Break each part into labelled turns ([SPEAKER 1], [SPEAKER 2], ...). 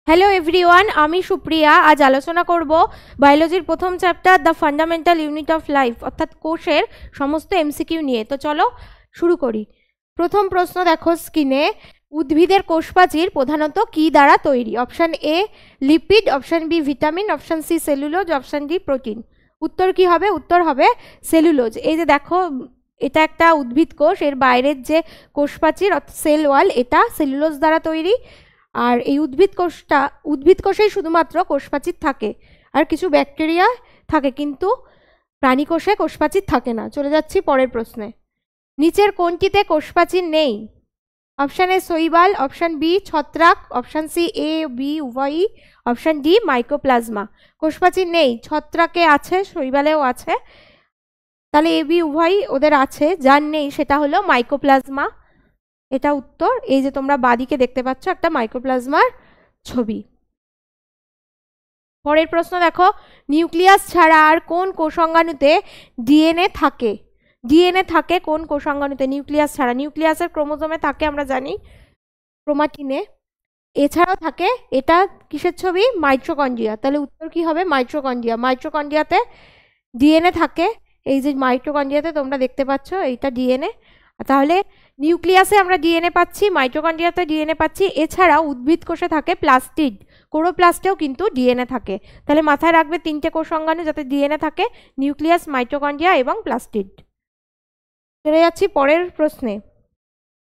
[SPEAKER 1] Hello everyone, আমি সুপ্রিয়া। আজ আলোচনা করব বায়োলজির প্রথম chapter the fundamental unit of life অর্থাৎ কোষের সমস্ত এমসিকিউ নিয়ে। তো চলো শুরু করি। প্রথম প্রশ্ন দেখো স্ক্রিনে, উদ্ভিদের কোষপ্রাচীর প্রধানত কি দ্বারা তৈরি? Option A lipid, option B vitamin, option C cellulose, option D protein. উত্তর কি হবে? উত্তর হবে সেলুলোজ। এই যে দেখো, এটা একটা উদ্ভিদ কোষ, এর বাইরের যে কোষপ্রাচীর অর্থাৎ সেল ওয়াল, এটা সেলুলোজ দ্বারা তৈরি। আর এই উদ্ভিদ কোষেই শুধুমাত্র কোষপ্রাচীর থাকে, আর কিছু ব্যাকটেরিয়া থাকে, কিন্তু প্রাণী কোষে কোষপ্রাচীর থাকে না। চলে যাচ্ছি পরের প্রশ্নে। নিচের কোনটিতে কোষপ্রাচীর নেই? অপশান এ শৈবাল, অপশান বি ছত্রাক, অপশান সি এ বি উভয়ই, অপশান ডি মাইক্রোপ্লাজমা। কোষপ্রাচীর নেই, ছত্রাকে আছে, শৈবালেও আছে, তাহলে এ বি উভয়ই ওদের আছে। যার নেই সেটা হলো মাইক্রোপ্লাজমা। এটা উত্তর। এই যে তোমরা বাদিকে দেখতে পাচ্ছ একটা মাইক্রোপ্লাজমার ছবি। পরের প্রশ্ন দেখো, নিউক্লিয়াস ছাড়া আর কোন কোষাঙ্গাণুতে ডিএনএ থাকে? ডিএনএ থাকে কোন কোষাঙ্গাণুতে নিউক্লিয়াস ছাড়া? নিউক্লিয়াসের ক্রোমোজোমে থাকে, আমরা জানি, ক্রোমাটিনে। এছাড়াও থাকে, এটা কিসের ছবি? মাইটোকন্ড্রিয়া। তাহলে উত্তর কি হবে? মাইটোকন্ড্রিয়া। মাইটোকন্ড্রিয়াতে ডিএনএ থাকে। এই যে মাইটোকন্ড্রিয়াতে তোমরা দেখতে পাচ্ছ, এইটা ডিএনএ। তাহলে নিউক্লিয়াসে আমরা ডিএনএ পাচ্ছি, মাইটোকন্ড্রিয়াতে ডিএনএ পাচ্ছি। এছাড়াও উদ্ভিদ কোষে থাকে প্লাস্টিড, ক্লোরোপ্লাস্টেও কিন্তু ডিএনএ থাকে। তাহলে মাথায় রাখবে তিনটে কোষাঙ্গাণু যাতে ডিএনএ থাকে: নিউক্লিয়াস, মাইটোকন্ড্রিয়া এবং প্লাস্টিড। চলে যাচ্ছি পরের প্রশ্নে।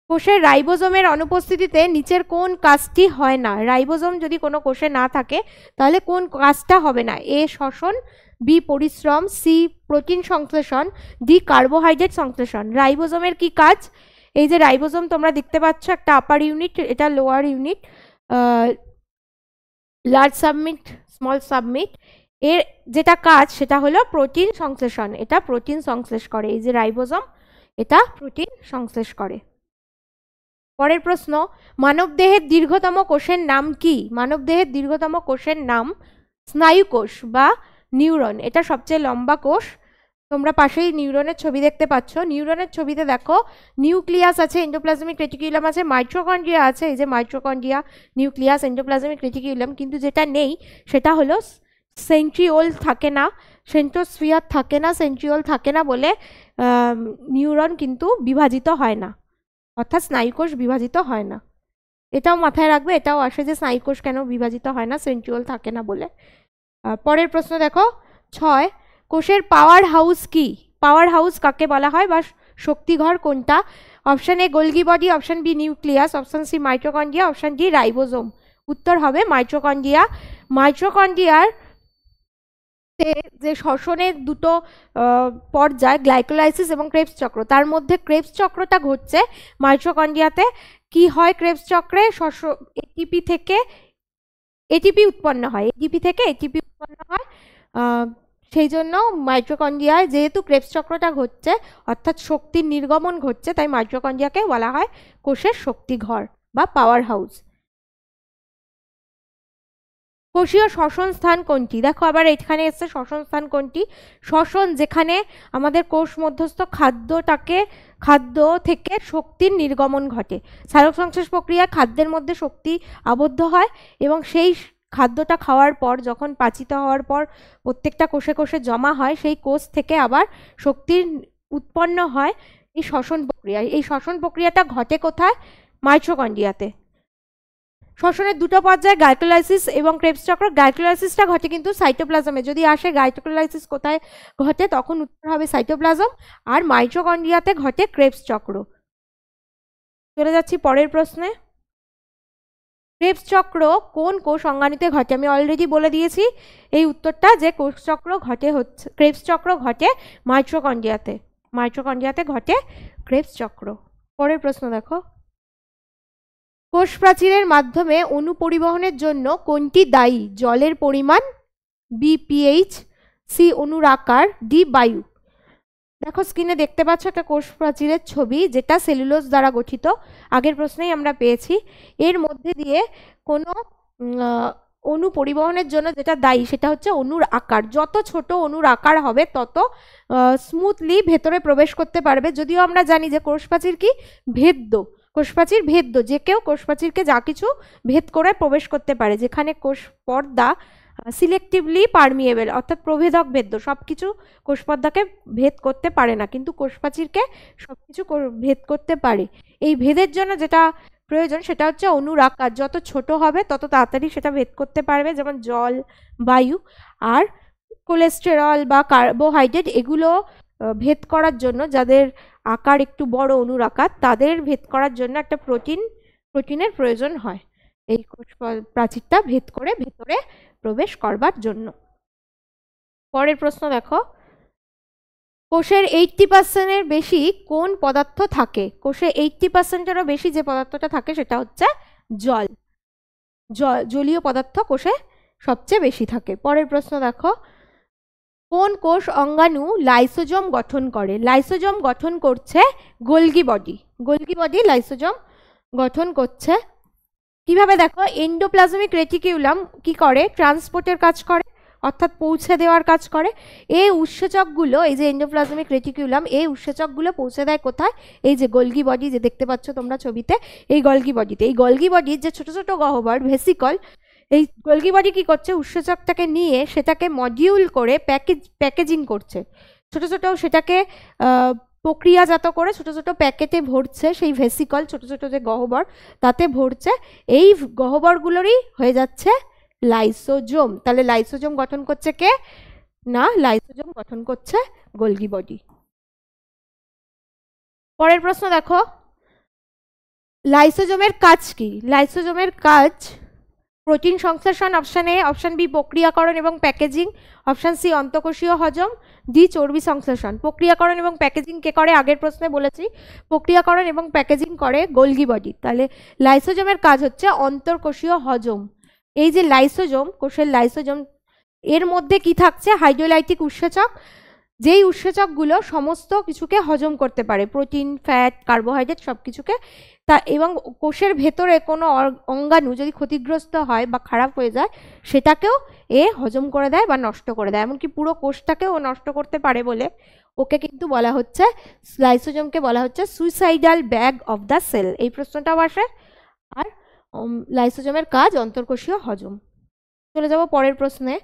[SPEAKER 1] কোষের রাইবোজোমের অনুপস্থিতিতে নিচের কোন কাজটি হয় না? রাইবোজোম যদি কোনো কোষে না থাকে তাহলে কোন কাজটা হবে না? এ শ্বসন, বি পরিশ্রম, সি প্রোটিন সংশ্লেষণ, ডি কার্বোহাইড্রেট সংশ্লেষণ। রাইবোজোমের কি কাজ? এই যে রাইবোজোম তোমরা দেখতে পাচ্ছ, একটা আপার ইউনিট, এটা lower unit, large submit, small submit. এর যেটা কাজ সেটা হলো প্রোটিন সংশ্লেষণ। এটা প্রোটিন সংশ্লেষ করে। এই যে রাইবোজোম, এটা প্রোটিন সংশ্লেষ করে। পরের প্রশ্ন, মানবদেহের দীর্ঘতম কোষের নাম কি? মানবদেহের দীর্ঘতম কোষের নাম স্নায়ু কোষ বা নিউরন। এটা সবচেয়ে লম্বা কোষ। তোমরা পাশেই নিউরনের ছবি দেখতে পাচ্ছ। নিউরনের ছবিতে দেখো নিউক্লিয়াস আছে, এন্ডোপ্লাজমিক রেটিকুলাম আছে, মাইটোকন্ড্রিয়া আছে। এই যে মাইটোকন্ড্রিয়া, নিউক্লিয়াস, এন্ডোপ্লাজমিক রেটিকুলাম। কিন্তু যেটা নেই সেটা হলো সেন্ট্রিওল থাকে না, সেন্ট্রোস্ফিয়ার থাকে না। সেন্ট্রিওল থাকে না বলে নিউরন কিন্তু বিভাজিত হয় না, অর্থাৎ স্নায়ুকোষ বিভাজিত হয় না। এটাও মাথায় রাখবে, এটাও আসে যে স্নায়ুকোষ কেন বিভাজিত হয় না, সেন্ট্রিওল থাকে না বলে। পরের প্রশ্ন দেখো 6, কোষের পাওয়ার হাউস কি? পাওয়ার হাউস কাকে বলা হয় বা শক্তিঘর কোনটা? Option A Golgi body, option B nucleus, option C mitochondria, option D ribosome. উত্তর হবে মাইটোকন্ড্রিয়া। মাইটোকন্ড্রিয়ার যে শ্বসনের দুটো পর্যায়, গ্লাইকোলাইসিস এবং ক্রেবস চক্র, তার মধ্যে ক্রেবস চক্রটা ঘটছে মাইটোকন্ড্রিয়াতে। কি হয় ক্রেবস চক্রে? এটিপি থেকে এটিপি উৎপন্ন হয়, এটিপি থেকে এটিপি উৎপন্ন হয়। সেই জন্য মাইটোকন্ড্রিয়ায় যেহেতু ক্রেবস চক্রটা ঘটছে, অর্থাৎ শক্তির নির্গমন ঘটছে, তাই মাইটোকন্ড্রিয়াকে বলা হয় কোষের শক্তিঘর বা পাওয়ার হাউস। কোষীয় শ্বসন স্থান কোনটি? দেখো আবার এখানে এসছে শ্বসন স্থান কোনটি। শ্বসন যেখানে আমাদের কোষ মধ্যস্থ খাদ্য থেকে শক্তির নির্গমন ঘটে। সালোক সংশ্লেষ প্রক্রিয়ায় খাদ্যের মধ্যে শক্তি আবদ্ধ হয় এবং সেই খাদ্যটা খাওয়ার পর, যখন পাচিত হওয়ার পর প্রত্যেকটা কোষে কোষে জমা হয়, সেই কোষ থেকে আবার শক্তির উৎপন্ন হয় এই শ্বসন প্রক্রিয়ায়। এই শ্বসন প্রক্রিয়াটা ঘটে কোথায়? মাইটোকন্ড্রিয়াতে। শ্বসনের দুটো পর্যায়ে, গ্লাইকোলাইসিস এবং ক্রেবস চক্র। গ্লাইকোলাইসিসটা ঘটে কিন্তু সাইটোপ্লাজমে। যদি আসে গ্লাইকোলাইসিস কোথায় ঘটে, তখন উত্তর হবে সাইটোপ্লাজম। আর মাইটোকন্ড্রিয়াতে ঘটে ক্রেবস চক্র। চলে যাচ্ছি পরের প্রশ্নে। ক্রেবস চক্র কোন কোষ অঙ্গাণুতে ঘটে? আমি অলরেডি বলে দিয়েছি এই উত্তরটা, যে কোষ চক্র ঘটে হচ্ছে, ক্রেবস চক্র ঘটে মাইটোকন্ড্রিয়াতে। মাইটোকন্ড্রিয়াতে ঘটে ক্রেবস চক্র। পরের প্রশ্ন দেখো, কোষ প্রাচীরের মাধ্যমে অণু পরিবহনের জন্য কোনটি দায়ী? জলের পরিমাণ, বি পিএইচ, সি অণুর আকার, ডি বায়ু। দেখো স্ক্রিনে দেখতে পাচ্ছ একটা কোষ প্রাচীরের ছবি, যেটা সেলুলোজ দ্বারা গঠিত। আগের প্রশ্নেই আমরা পেয়েছি। এর মধ্যে দিয়ে কোনো অণু পরিবহনের জন্য যেটা দায়ী সেটা হচ্ছে অণুর আকার। যত ছোট অণুর আকার হবে তত স্মুথলি ভেতরে প্রবেশ করতে পারবে। যদিও আমরা জানি যে কোষ প্রাচীর কি ভেদ্য, কোষপ্রাচীর ভেদ্য, যে কেউ কোষপ্রাচীরকে যা কিছু ভেদ করে প্রবেশ করতে পারে, যেখানে কোষ পর্দা সিলেক্টিভলি পারমিয়েবল অর্থাৎ প্রভেদক ভেদ্য, সবকিছু কোষ পর্দাকে ভেদ করতে পারে না, কিন্তু কোষপ্রাচীরকে সবকিছু ভেদ করতে পারে। এই ভেদের জন্য যেটা প্রয়োজন সেটা হচ্ছে অণুর আকার যত ছোট হবে তত তাড়াতাড়ি সেটা ভেদ করতে পারবে, যেমন জল, বায়ু। আর কোলেস্টেরল বা কার্বোহাইড্রেট এগুলো ভেদ করার জন্য, যাদের আকার একটু বড় অণুর আকার, তাদের ভেদ করার জন্য একটা প্রোটিনের প্রয়োজন হয় এই কোষ প্রাচীরটা ভেদ করে ভেতরে প্রবেশ করবার জন্য। পরের প্রশ্ন দেখো, কোষের 80% বেশি কোন পদার্থ থাকে? কোষে 80%-এরও বেশি যে পদার্থটা থাকে সেটা হচ্ছে জল। জলীয় পদার্থ কোষে সবচেয়ে বেশি থাকে। পরের প্রশ্ন দেখো, কোন কোষ অঙ্গাণু লাইসোজোম গঠন করে? লাইসোজোম গঠন করছে Golgi body. Golgi body lysosome গঠন করছে। কিভাবে দেখো, এন্ডোপ্লাজমিক রেটিকিউলাম কি করে? ট্রান্সপোর্টের কাজ করে, অর্থাৎ পৌঁছে দেওয়ার কাজ করে। এই উৎসেচকগুলো, এই যে এন্ডোপ্লাজমিক রেটিকিউলাম, এই উৎসেচকগুলো পৌঁছে দেয় কোথায়? এই যে গোলগি বডি যে দেখতে পাচ্ছ তোমরা ছবিতে, এই গোলগি বডিতে। এই গোলগি বডির যে ছোট ছোট গহ্বর ভেসিকল, এই গোলগি বডি কি করছে? উৎসেচকটাকে নিয়ে সেটাকে মডিউল করে প্যাকেজিং করছে, ছোট ছোট সেটাকে প্রক্রিয়াজাত করে ছোট ছোট প্যাকেটে ভরছে। সেই ভেসিকল ছোট ছোট যে গহ্বর তাতে ভরছে, এই গহ্বরগুলোরই হয়ে যাচ্ছে লাইসোজোম। তাহলে লাইসোজোম গঠন করছে কে? না, লাইসোজোম গঠন করছে গোলগি বডি। পরের প্রশ্ন দেখো, লাইসোজোমের কাজ কি? লাইসোজোমের কাজ প্রোটিন সংশ্লেষণ অপশন এ, অপশন বি প্রক্রিয়াকরণ এবং প্যাকেজিং, অপশন সি অন্তঃকোষীয় হজম, ডি চর্বি সংশ্লেষণ। প্রক্রিয়াকরণ এবং প্যাকেজিং কে করে? আগের প্রশ্নে বলেছি প্রক্রিয়াকরণ এবং প্যাকেজিং করে গোলগি বডি। তাহলে লাইসোজোমের কাজ হচ্ছে অন্তঃকোষীয় হজম। এই যে লাইসোজোম, কোষের লাইসোজোম, এর মধ্যে কি থাকছে? হাইড্রোলাইটিক উৎসেচক, যেই উৎসেচকগুলো সমস্ত কিছুকে হজম করতে পারে, প্রোটিন, ফ্যাট, কার্বোহাইড্রেট সব কিছুকে। তা এবং কোষের ভেতরে কোনো অঙ্গাণু যদি ক্ষতিগ্রস্ত হয় বা খারাপ হয়ে যায় সেটাকেও এ হজম করে দেয় বা নষ্ট করে দেয়, এমনকি পুরো কোষটাকেও নষ্ট করতে পারে বলে ওকে কিন্তু বলা হচ্ছে, লাইসোজোমকে বলা হচ্ছে suicidal bag of the cell. এই প্রশ্নটাও আসে। আর লাইসোজোমের কাজ অন্তঃকোষীয় হজম। চলে যাব পরের প্রশ্নে।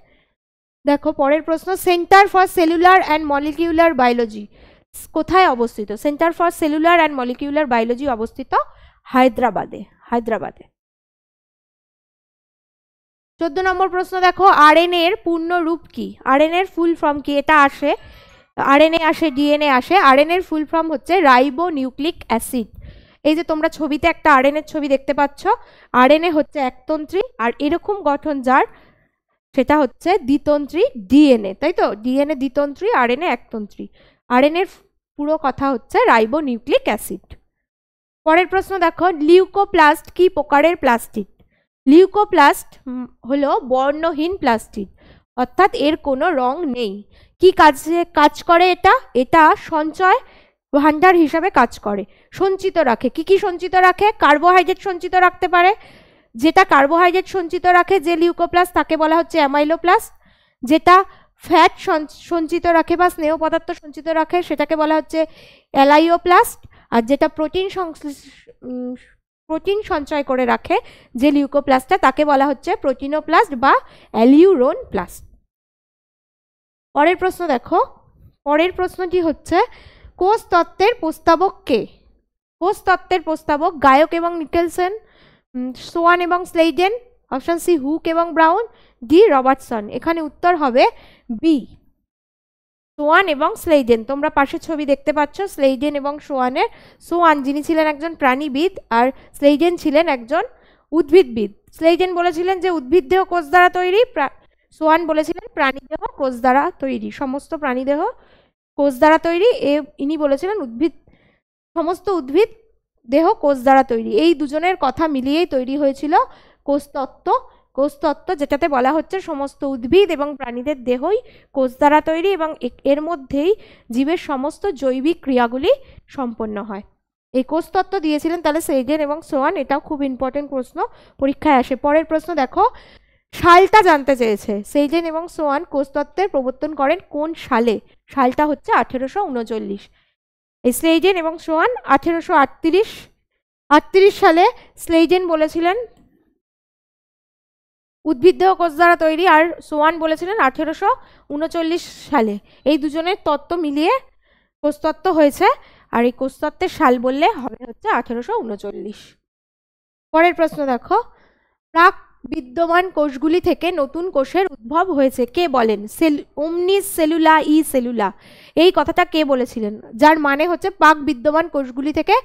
[SPEAKER 1] দেখো পরের প্রশ্ন, centre for cellular and molecular biology কোথায় অবস্থিত? Centre for cellular and molecular biology অবস্থিত হায়দ্রাবাদে। 14 নম্বর প্রশ্ন দেখো, আরএনএ এর পূর্ণ রূপ কি? আরএনএ এর ফুল ফর্ম কি? এটা আসে, আরএনএ আসে, ডিএনএ আসে। আরএনএ এর ফুল ফর্ম হচ্ছে রাইবো নিউক্লিক অ্যাসিড। এই যে তোমরা ছবিতে একটা আরএনএ এর ছবি দেখতে পাচ্ছ, আরএনএ হচ্ছে একতন্ত্রী, আর এরকম গঠন যার সেটা হচ্ছে দ্বিতন্ত্রী ডিএনএ, তাই তো? ডিএনএ দ্বিতন্ত্রী, আরএনএ একতন্ত্রী। আরএনএ এর পুরো কথা হচ্ছে রাইবো নিউক্লিক অ্যাসিড। পরের প্রশ্ন দেখো, লিউকোপ্লাস্ট কি প্রকারের প্লাস্টিড? লিউকোপ্লাস্ট হলো বর্ণহীন প্লাস্টিড, অর্থাৎ এর কোনো রং নেই। কি কাজ করে এটা? এটা সঞ্চয় ভাণ্ডার হিসাবে কাজ করে, সঞ্চিত রাখে। কি কি সঞ্চিত রাখে? কার্বোহাইড্রেট সঞ্চিত রাখতে পারে, যেটা কার্বোহাইড্রেট সঞ্চিত রাখে যে লিউকোপ্লাস্ট তাকে বলা হচ্ছে অ্যামাইলোপ্লাস্ট। যেটা ফ্যাট সঞ্চিত রাখে বা স্নেহ পদার্থ সঞ্চিত রাখে সেটাকে বলা হচ্ছে অ্যালাইওপ্লাস্ট। আর যেটা প্রোটিন সঞ্চয় করে রাখে যে লিউকোপ্লাস্টটা তাকে বলা হচ্ছে প্রোটিনোপ্লাস্ট বা অ্যালিউরোন প্লাস্ট। পরের প্রশ্ন দেখো, পরের প্রশ্নটি হচ্ছে কোষ তত্ত্বের প্রস্তাবক কে? কোষ তত্ত্বের প্রস্তাবক গায়ক এবং নিকেলসন, সোয়ান এবং স্লেইডেন, অপশন সি হুক এবং ব্রাউন, ডি রবার্টসন। এখানে উত্তর হবে বি, সোয়ান এবং স্লেইডেন। তোমরা পাশে ছবি দেখতে পাচ্ছ স্লেইডেন এবং সোয়ানের। সোয়ান যিনি ছিলেন একজন প্রাণীবিদ আর স্লেইডেন ছিলেন একজন উদ্ভিদবিদ। স্লেইডেন বলেছিলেন যে উদ্ভিদ দেহ কোষ দ্বারা তৈরি, সোয়ান বলেছিলেন প্রাণীদেহ কোষ দ্বারা তৈরি, সমস্ত প্রাণীদেহ কোষ দ্বারা তৈরি। ইনি বলেছিলেন সমস্ত উদ্ভিদ দেহ কোষ দ্বারা তৈরি। এই দুজনের কথা মিলিয়েই তৈরি হয়েছিল কোষতত্ত্ব। কোষতত্ত্ব যেটাতে বলা হচ্ছে সমস্ত উদ্ভিদ এবং প্রাণীদের দেহই কোষ দ্বারা তৈরি এবং এর মধ্যেই জীবের সমস্ত জৈবিক ক্রিয়াগুলি সম্পন্ন হয়। এই কোষতত্ত্ব দিয়েছিলেন তাহলে স্লেইডেন এবং সোয়ান। এটাও খুব ইম্পর্টেন্ট প্রশ্ন, পরীক্ষায় আসে। পরের প্রশ্ন দেখো, সালটা জানতে চেয়েছে। স্লেইডেন এবং সোয়ান কোষতত্ত্বের প্রবর্তন করেন কোন সালে? সালটা হচ্ছে 1839। এই স্লেইডেন এবং সোয়ান 1838 38 সালে স্লেইডেন বলেছিলেন উদ্ভিদদেহ কোষ দ্বারা তৈরি, আর সোয়ান বলেছিলেন 1839 সালে। এই দুজনের তত্ত্ব মিলিয়ে কোষতত্ত্ব হয়েছে, আর এই কোষতত্ত্বের সাল বললে হবে হচ্ছে 1839। পরের প্রশ্ন দেখো, প্রাক বিদ্যমান কোষগুলি থেকে নতুন কোষের উদ্ভব হয়েছে, কে বলেন? ওমনিস সেলুলা ই সেলুলা, এই কথাটা কে বলেছিলেন? যার মানে হচ্ছে প্রাক বিদ্যমান কোষগুলি থেকে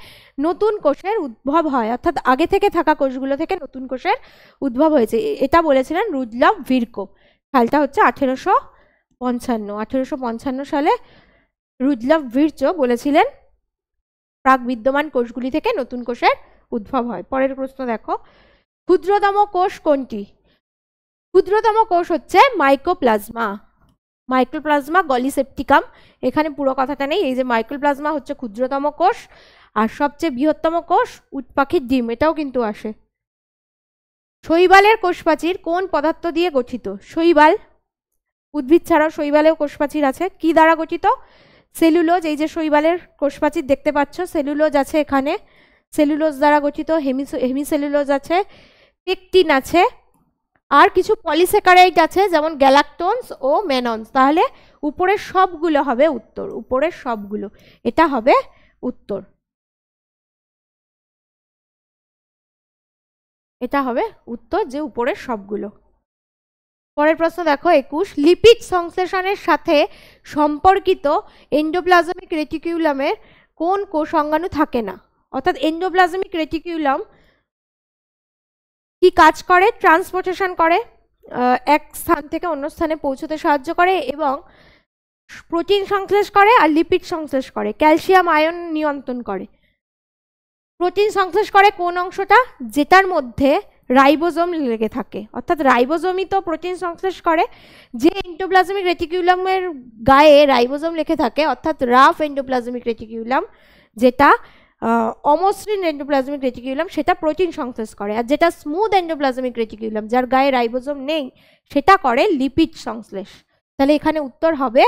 [SPEAKER 1] নতুন কোষের উদ্ভব হয়, অর্থাৎ আগে থেকে থাকা কোষগুলো থেকে নতুন কোষের উদ্ভব হয়েছে, এটা বলেছিলেন রুডলফ ভিরকো। সালটা হচ্ছে 1855 সালে রুডলফ ভিরকো বলেছিলেন প্রাক বিদ্যমান কোষগুলি থেকে নতুন কোষের উদ্ভব হয়। পরের প্রশ্ন দেখো, ক্ষুদ্রতম কোষ কোনটি? ক্ষুদ্রতম কোষ হচ্ছে মাইকোপ্লাজমা। মাইক্রোপ্লাজমা গলিসেপ্টিকাম, এখানে পুরো কথাটা নেই, এই যে মাইক্রোপ্লাজমা হচ্ছে ক্ষুদ্রতম কোষ, আর সবচেয়ে বৃহত্তম কোষ উট পাখির ডিম, এটাও কিন্তু আসে। শৈবালের কোষপ্রাচীর কোন পদার্থ দিয়ে গঠিত? শৈবাল, উদ্ভিদ ছাড়াও শৈবালেও কোষপ্রাচীর আছে, কি দ্বারা গঠিত? সেলুলোজ, এই যে শৈবালের কোষপ্রাচীর দেখতে পাচ্ছ, সেলুলোজ আছে এখানে, সেলুলোজ দ্বারা গঠিত। হেমিসেলুলোজ আছে, পেকটিন আছে, আর কিছু পলিস্যাকারাইড আছে যেমন গ্যালাকটোনস ও ম্যানন্স। তাহলে উপরের সবগুলো হবে উত্তর, উপরের সবগুলো, এটা হবে উত্তর, এটা হবে উত্তর যে উপরের সবগুলো। পরের প্রশ্ন দেখো 21, লিপিড সংশ্লেষণের সাথে সম্পর্কিত এন্ডোপ্লাজমিক রেটিকুলামের কোন কোষ অঙ্গাণু থাকে না? অর্থাৎ এন্ডোপ্লাজমিক রেটিকুলাম কি কাজ করে? ট্রান্সপোর্টেশন করে, এক স্থান থেকে অন্য স্থানে পৌঁছতে সাহায্য করে, এবং প্রোটিন সংশ্লেষ করে আর লিপিড সংশ্লেষ করে, ক্যালসিয়াম আয়ন নিয়ন্ত্রণ করে। প্রোটিন সংশ্লেষ করে কোন অংশটা? যেটার মধ্যে রাইবোজোম লেগে থাকে, অর্থাৎ রাইবোজোমই তো প্রোটিন সংশ্লেষ করে। যে এন্ডোপ্লাজমিক রেটিকুলামের গায়ে রাইবোজোম লেগে থাকে, অর্থাৎ রাফ এন্ডোপ্লাজমিক রেটিকুলাম, যেটা অমসৃণ এন্ডোপ্লাজমিক রেটিকুলাম, সেটা প্রোটিন সংশ্লেষ করে। আর যেটা স্মুথ এন্ডোপ্লাজমিক রেটিকুলাম, যার গায়ে রাইবোজোম নেই, সেটা করে লিপিড সংশ্লেষ। তাহলে এখানে উত্তর হবে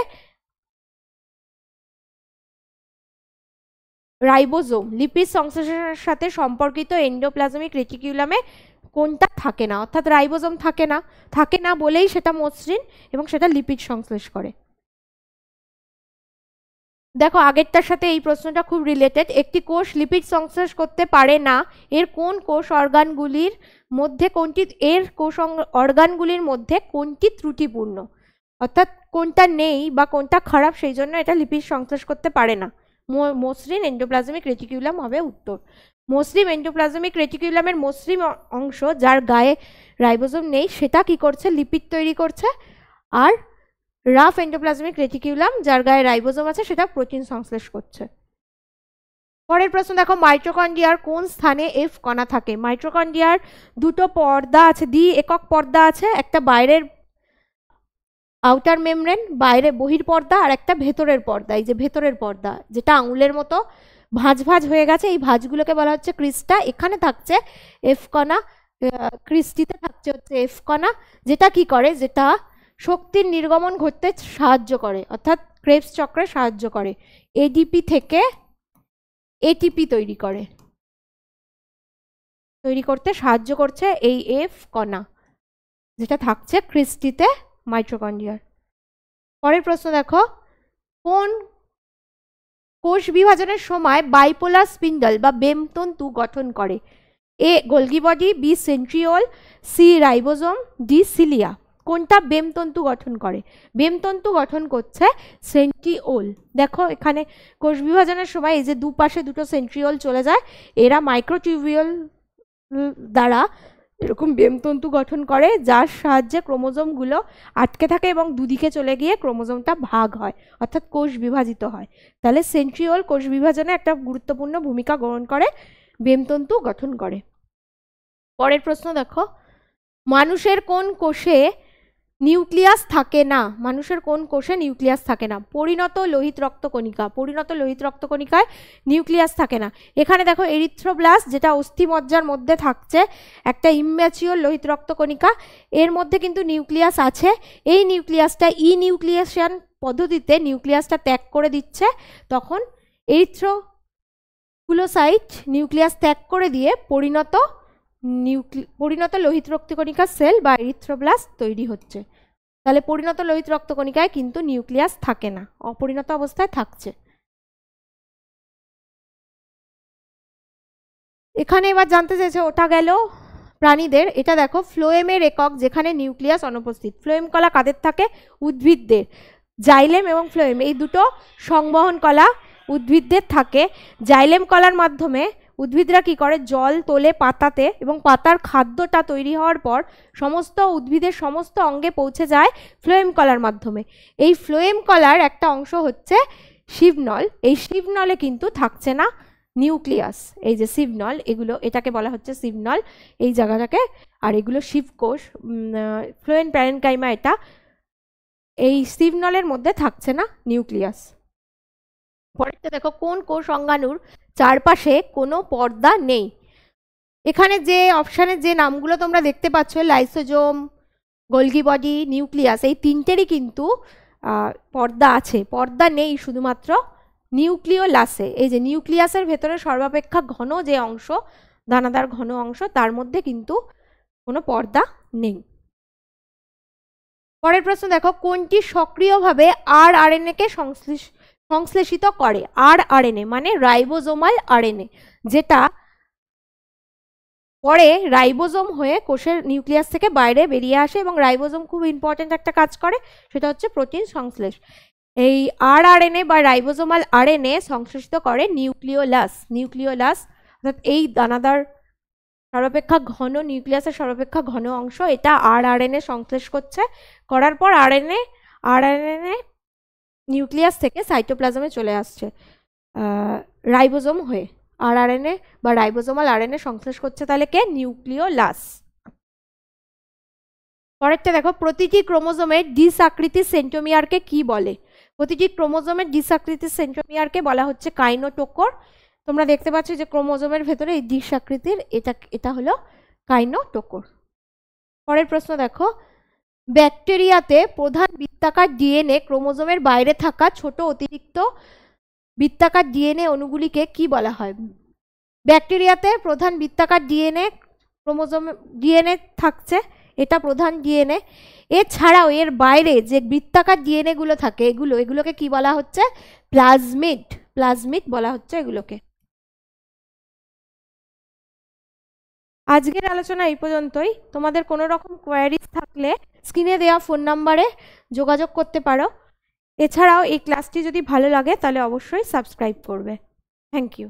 [SPEAKER 1] রাইবোজোম। লিপিড সংশ্লেষের সাথে সম্পর্কিত এন্ডোপ্লাজমিক রেটিকুলামে কোনটা থাকে না? অর্থাৎ রাইবোজোম থাকে না বলেই সেটা মসৃণ এবং সেটা লিপিড সংশ্লেষ করে। দেখো আগেরটার সাথে এই প্রশ্নটা খুব রিলেটেড। একটি কোষ লিপিড সংশ্লেষ করতে পারে না, এর কোন কোষ অর্গানগুলির মধ্যে কোনটি, এর কোষ অর্গানগুলির মধ্যে কোনটি ত্রুটিপূর্ণ? অর্থাৎ কোনটা নেই বা কোনটা খারাপ, সেই জন্য এটা লিপিড সংশ্লেষ করতে পারে না। মসৃণ এন্ডোপ্লাজমিক রেটিকুলাম হবে উত্তর। মসৃণ এন্ডোপ্লাজমিক রেটিকুলামের মসৃণ অংশ, যার গায়ে রাইবোজোম নেই, সেটা কি করছে? লিপিড তৈরি করছে। আর রাফ এন্ডোপ্লাজমিক রেটিকুলাম, যার গায়ে রাইবোজোম আছে, সেটা প্রোটিন সংশ্লেষ করছে। পরের প্রশ্ন দেখো, মাইটোকন্ড্রিয়ার কোন স্থানে এফ কণা থাকে? মাইটোকন্ড্রিয়ার দুটো পর্দা আছে, দ্বি একক পর্দা আছে, একটা বাইরের আউটার মেমব্রেন, বাইরে বহির পর্দা, আর একটা ভেতরের পর্দা। এই যে ভেতরের পর্দা, যেটা আঙুলের মতো ভাঁজ ভাঁজ হয়ে গেছে, এই ভাঁজগুলোকে বলা হচ্ছে ক্রিস্টা। এখানে থাকছে এফ কণা, ক্রিস্টিতে থাকছে হচ্ছে এফ কণা, যেটা কি করে? যেটা শক্তির নির্গমন ঘটতে সাহায্য করে, অর্থাৎ ক্রেবস চক্রে সাহায্য করে, এডিপি থেকে এটিপি তৈরি করতে সাহায্য করছে এই এফ কণা, যেটা থাকছে ক্রিস্টিতে মাইটোকন্ড্রিয়ার। পরের প্রশ্ন দেখো, কোন কোষ বিভাজনের সময় বাইপোলার স্পিন্ডল বা বেমতন্তু গঠন করে? A Golgi body, B centriole, C ribosome, D cilia. কোনটা বেমতন্তু গঠন করে? বেমতন্তু গঠন করছে সেন্ট্রিওল। দেখো এখানে কোষ বিভাজনের সময় এই যে দুপাশে দুটো সেন্ট্রিওল চলে যায়, এরা মাইক্রোটিউবিউল দ্বারা এরকম বেমতন্তু গঠন করে, যার সাহায্যে ক্রোমোজোমগুলো আটকে থাকে এবং দুদিকে চলে গিয়ে ক্রোমোজোমটা ভাগ হয়, অর্থাৎ কোষ বিভাজিত হয়। তাহলে সেন্ট্রিওল কোষ বিভাজনে একটা গুরুত্বপূর্ণ ভূমিকা গ্রহণ করে, বেমতন্তু গঠন করে। পরের প্রশ্ন দেখো, মানুষের কোন কোষে নিউক্লিয়াস থাকে না? মানুষের কোন কোষে নিউক্লিয়াস থাকে না? পরিণত লোহিত রক্তকণিকা, পরিণত লোহিত রক্তকণিকায় নিউক্লিয়াস থাকে না। এখানে দেখো এরিথ্রোব্লাস্ট, যেটা অস্থিমজ্জার মধ্যে থাকছে, একটা ইম্যাচিওর লোহিত রক্তকণিকা, এর মধ্যে কিন্তু নিউক্লিয়াস আছে। এই নিউক্লিয়াসটা নিউক্লিয়েশন পদ্ধতিতে নিউক্লিয়াসটা ত্যাগ করে দিচ্ছে, তখন ফুলোসাইট নিউক্লিয়াস ত্যাগ করে দিয়ে পরিণত লোহিত রক্তকণিকার সেল বা এরিথ্রোব্লাস্ট তৈরি হচ্ছে। তাহলে পরিণত লোহিত রক্তকণিকায় কিন্তু নিউক্লিয়াস থাকে না, অপরিণত অবস্থায় থাকছে। এখানে এবার জানতে চাইছে, ওটা গেল প্রাণীদের। এটা দেখো ফ্লোয়েমের একক যেখানে নিউক্লিয়াস অনুপস্থিত। ফ্লোয়েম কলা কাদের থাকে? উদ্ভিদদের। জাইলেম এবং ফ্লোয়েম এই দুটো সংবহন কলা উদ্ভিদদের থাকে। জাইলেম কলার মাধ্যমে উদ্ভিদরা কি করে, জল তোলে পাতাতে, এবং পাতার খাদ্যটা তৈরি হওয়ার পর সমস্ত উদ্ভিদের সমস্ত অঙ্গে পৌঁছে যায় ফ্লোয়েম কলার মাধ্যমে। এই ফ্লোয়েম কলার একটা অংশ হচ্ছে শিবনল। এই শিবনলে কিন্তু থাকছে না নিউক্লিয়াস। এই যে শিবনল, এগুলো, এটাকে বলা হচ্ছে শিবনল এই জায়গাটাকে। আর এগুলো শিবকোষ, ফ্লোয়েম প্যারেনকাইমা। এটা এই শিবনলের মধ্যে থাকছে না নিউক্লিয়াস। পরেরটা দেখো, কোন কোষ অঙ্গাণুর চারপাশে কোনো পর্দা নেই? এখানে যে অপশানে যে নামগুলো তোমরা দেখতে পাচ্ছ, লাইসোজোম, গোলগি বডি, নিউক্লিয়াস, এই তিনটেরই কিন্তু পর্দা আছে। পর্দা নেই শুধুমাত্র নিউক্লিওলাসে। এই যে নিউক্লিয়াসের ভেতরে সর্বাপেক্ষা ঘন যে অংশ, দানাদার ঘন অংশ, তার মধ্যে কিন্তু কোনো পর্দা নেই। পরের প্রশ্ন দেখো, কোনটি সক্রিয়ভাবে আরএনএ কে সংশ্লেষিত করে? আরএনএ মানে রাইবোজোমাল আরএনএ, যেটা পরে রাইবোজোম হয়ে কোষের নিউক্লিয়াস থেকে বাইরে বেরিয়ে আসে। এবং রাইবোজোম খুব ইম্পর্টেন্ট একটা কাজ করে, সেটা হচ্ছে প্রোটিন সংশ্লেষ। এই আরএনএ বা রাইবোজোমাল আরএনএ সংশ্লেষিত করে নিউক্লিওলাস। নিউক্লিওলাস অর্থাৎ এই দানাদার সর্বাপেক্ষা ঘন, নিউক্লিয়াসের সর্বাপেক্ষা ঘন অংশ, এটা আরএনএ সংশ্লেষ করছে। করার পর আরএনএ নিউক্লিয়াস থেকে সাইটোপ্লাজমে চলে আসছে রাইবোজোম হয়ে। আরএনএ বা রাইবোজোমাল আরএনএ সংশ্লেষ করছে তাহলে কে? নিউক্লিওলাস। পরেরটা দেখো, প্রতিটি ক্রোমোজোমের ডিস আকৃতির সেন্ট্রোমিয়ারকে কি বলে? প্রতিটি ক্রোমোজোমের ডিস আকৃতির সেন্ট্রোমিয়ারকে বলা হচ্ছে কাইনোটোকোর। তোমরা দেখতে পাচ্ছ যে ক্রোমোজোমের ভেতরে এই ডিস আকৃতির, এটা হলো কাইনোটোকোর। পরের প্রশ্ন দেখো, ব্যাকটেরিয়াতে প্রধান বৃত্তাকার ডিএনএ ক্রোমোজোমের বাইরে থাকা ছোট অতিরিক্ত বৃত্তাকার ডিএনএ অণুগুলিকে কি বলা হয়? ব্যাকটেরিয়াতে প্রধান বৃত্তাকার ডিএনএ থাকছে, এটা প্রধান ডিএনএ। এছাড়াও এর বাইরে যে বৃত্তাকার ডিএনএ গুলো থাকে, এগুলোকে কি বলা হচ্ছে? প্লাজমিড বলা হচ্ছে এগুলোকে। আজকের আলোচনা এই পর্যন্তই। তোমাদের কোনো রকম কোয়ারিজ থাকলে স্ক্রিনে দেওয়া ফোন নাম্বারে যোগাযোগ করতে পারো। এছাড়াও এই ক্লাসটি যদি ভালো লাগে তাহলে অবশ্যই সাবস্ক্রাইব করবে। Thank you.